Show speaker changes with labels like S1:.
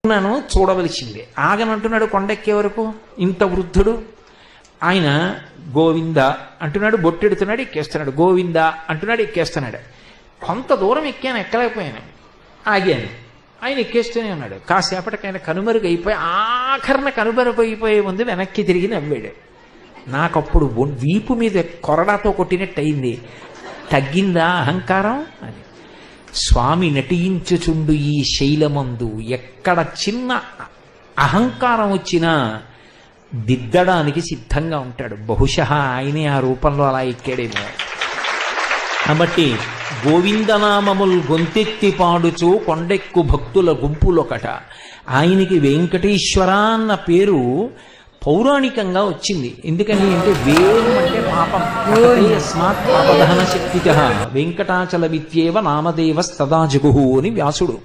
S1: నన్ను చూడవలసిందే. ఆగనంటున్నాడు కొండెక్కే వరకు. ఇంత వృద్ధుడు ఆయన గోవింద అంటున్నాడు, బొట్టెడుతున్నాడు, ఎక్కేస్తున్నాడు. గోవింద అంటున్నాడు, ఎక్కేస్తున్నాడు. కొంత దూరం ఎక్కాను, ఎక్కలేకపోయాను, ఆగాను. ఆయన ఎక్కేస్తూనే ఉన్నాడు. కాసేపటికి ఆయన కనుమరుగైపోయి ఆఖరణ కనుమరుగైపోయే ముందు వెనక్కి తిరిగి నవ్వాడు. నాకప్పుడు వీపు మీద కొరడాతో కొట్టినట్టు అయింది. తగ్గిందా అహంకారం అని. స్వామి నటించుచుండు ఈ శైలమందు, ఎక్కడ చిన్న అహంకారం వచ్చినా దిద్దడానికి సిద్ధంగా ఉంటాడు. బహుశः ఆయనే ఆ రూపంలో అలా ఎక్కాడేమో. కాబట్టి గోవిందనామముల్ గొంతెత్తి పాడుచు కొండెక్కు భక్తుల గుంపులొకట. ఆయనకి వెంకటేశ్వర అన్న పేరు పౌరాణికంగా వచ్చింది. ఎందుకని అంటే వేరు అంటే పాపం. యస్మాత్ పాపదహన శక్తిత వెంకటాచల విద్యేవ నామదేవ స్తదాజుగు అని వ్యాసుడు.